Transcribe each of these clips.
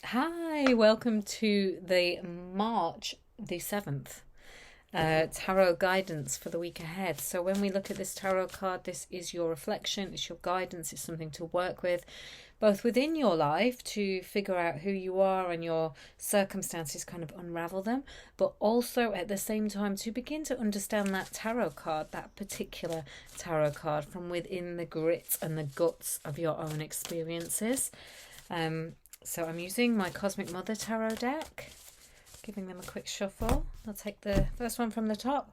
Hi, welcome to the March the 7th tarot guidance for the week ahead. So, when we look at this tarot card, this is your reflection, it's your guidance, it's something to work with, both within your life to figure out who you are and your circumstances, kind of unravel them, but also at the same time to begin to understand that tarot card, that particular tarot card, from within the grit and the guts of your own experiences. Um, so I'm using my Cosmic Mother Tarot deck, giving them a quick shuffle. I'll take the first one from the top.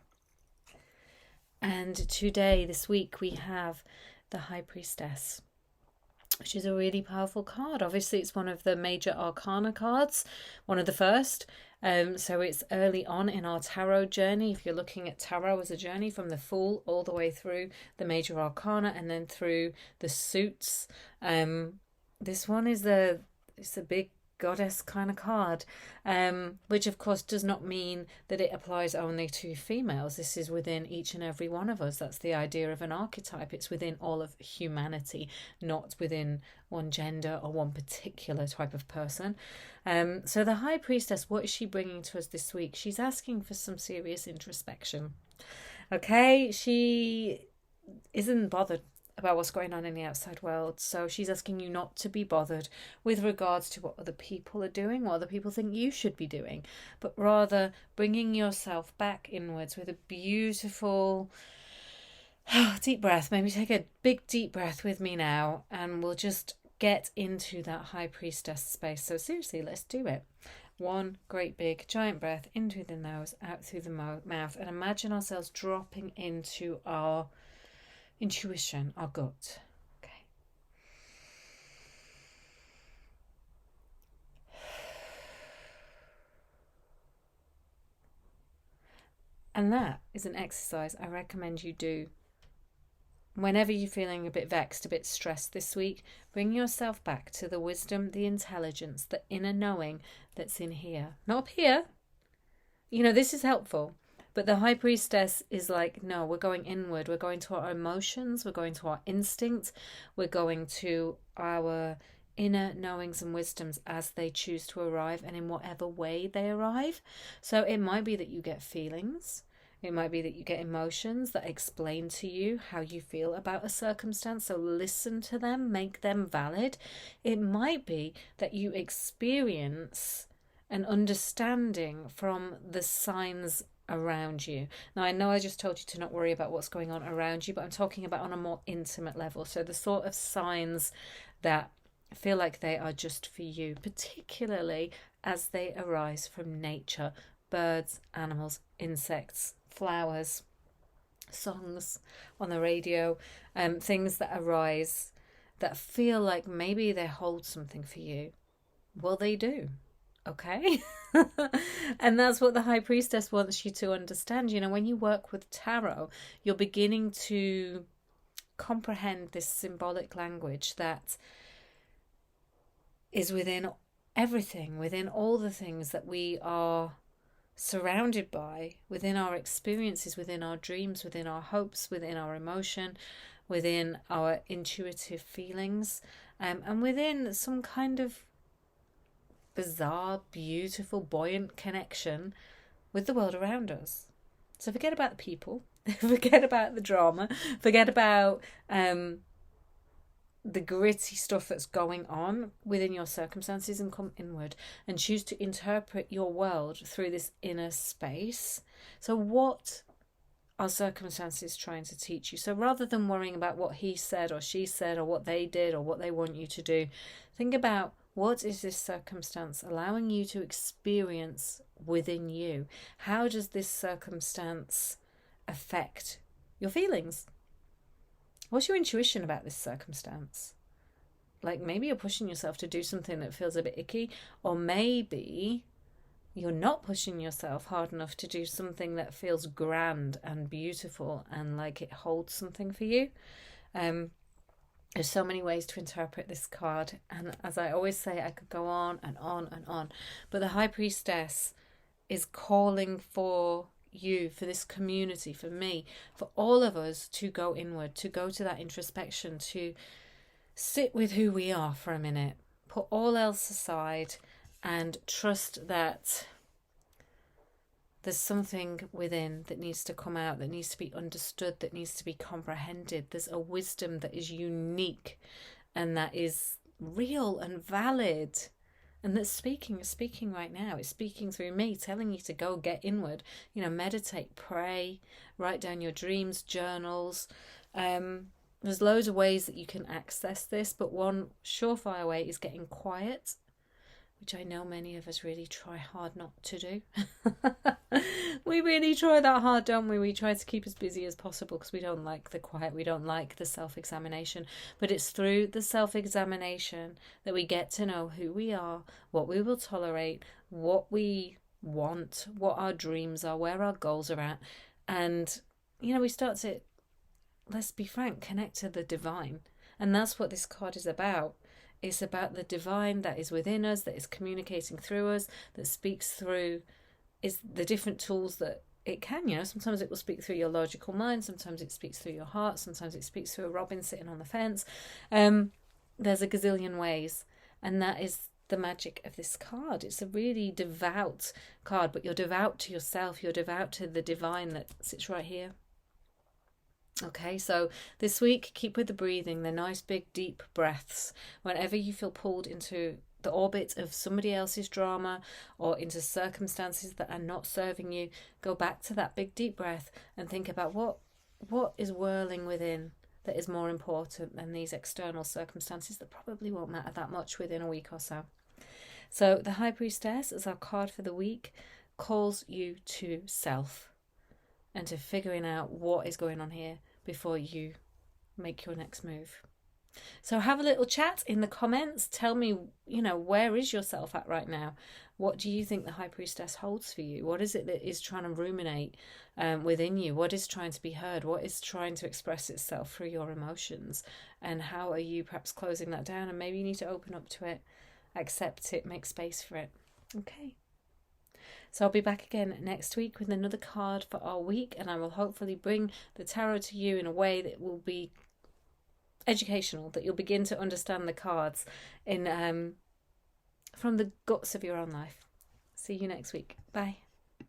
And today, this week, we have the High Priestess, which is a really powerful card. Obviously, it's one of the major arcana cards, one of the first. So it's early on in our tarot journey. If you're looking at tarot as a journey from the Fool all the way through the major arcana and then through the suits, this one is it's a big goddess kind of card, which of course does not mean that it applies only to females. This is within each and every one of us. That's the idea of an archetype. It's within all of humanity, not within one gender or one particular type of person. So the High Priestess, what is she bringing to us this week? She's asking for some serious introspection. Okay, she isn't bothered about what's going on in the outside world. So she's asking you not to be bothered with regards to what other people are doing, what other people think you should be doing, but rather bringing yourself back inwards with a beautiful deep breath. Maybe take a big deep breath with me now, and we'll just get into that High Priestess space. So seriously, let's do it. One great big giant breath in through the nose, out through the mouth, and imagine ourselves dropping into our intuition, our gut. Okay. And that is an exercise I recommend you do. Whenever you're feeling a bit vexed, a bit stressed this week, bring yourself back to the wisdom, the intelligence, the inner knowing that's in here. Not up here. This is helpful. But the High Priestess is like, no, we're going inward. We're going to our emotions. We're going to our instincts. We're going to our inner knowings and wisdoms as they choose to arrive and in whatever way they arrive. So it might be that you get feelings. It might be that you get emotions that explain to you how you feel about a circumstance. So listen to them, make them valid. It might be that you experience an understanding from the signs around you. Now, I know I just told you to not worry about what's going on around you, but I'm talking about on a more intimate level. So the sort of signs that feel like they are just for you, particularly as they arise from nature: birds, animals, insects, flowers, songs on the radio, things that arise that feel like maybe they hold something for you. Well, they do. Okay. And that's what the High Priestess wants you to understand. When you work with tarot, you're beginning to comprehend this symbolic language that is within everything, within all the things that we are surrounded by, within our experiences, within our dreams, within our hopes, within our emotion, within our intuitive feelings, and within some kind of bizarre, beautiful, buoyant connection with the world around us. So forget about the people, forget about the drama, forget about the gritty stuff that's going on within your circumstances, and come inward and choose to interpret your world through this inner space. So what are circumstances trying to teach you? So rather than worrying about what he said or she said or what they did or what they want you to do, think about, what is this circumstance allowing you to experience within you? How does this circumstance affect your feelings? What's your intuition about this circumstance? Like, maybe you're pushing yourself to do something that feels a bit icky, or maybe you're not pushing yourself hard enough to do something that feels grand and beautiful and like it holds something for you. There's so many ways to interpret this card, and as I always say, I could go on and on and on. But the High Priestess is calling for you, for this community, for me, for all of us to go inward, to go to that introspection, to sit with who we are for a minute, put all else aside, and trust that there's something within that needs to come out, that needs to be understood, that needs to be comprehended. There's a wisdom that is unique and that is real and valid, and that's speaking right now. It's speaking through me, telling you to go get inward, meditate, pray, write down your dreams, journals. There's loads of ways that you can access this, but one surefire way is getting quiet, which I know many of us really try hard not to do. We really try that hard, don't we? We try to keep as busy as possible because we don't like the quiet, we don't like the self-examination. But it's through the self-examination that we get to know who we are, what we will tolerate, what we want, what our dreams are, where our goals are at. And, we start to, let's be frank, connect to the divine. And that's what this card is about. It's about the divine that is within us, that is communicating through us, that speaks through is the different tools that it can. Sometimes it will speak through your logical mind, sometimes it speaks through your heart, sometimes it speaks through a robin sitting on the fence. There's a gazillion ways, and that is the magic of this card. It's a really devout card, but you're devout to yourself, you're devout to the divine that sits right here. Okay, so this week, keep with the breathing, the nice big deep breaths. Whenever you feel pulled into the orbit of somebody else's drama or into circumstances that are not serving you, go back to that big deep breath and think about what is whirling within that is more important than these external circumstances that probably won't matter that much within a week or so. So the High Priestess, as our card for the week, calls you to self and to figuring out what is going on here before you make your next move. So have a little chat in the comments. Tell me, where is yourself at right now? What do you think the High Priestess holds for you? What is it that is trying to ruminate within you? What is trying to be heard? What is trying to express itself through your emotions? And how are you perhaps closing that down? And maybe you need to open up to it, accept it, make space for it. Okay. So I'll be back again next week with another card for our week, and I will hopefully bring the tarot to you in a way that will be educational, that you'll begin to understand the cards in from the guts of your own life. See you next week. Bye.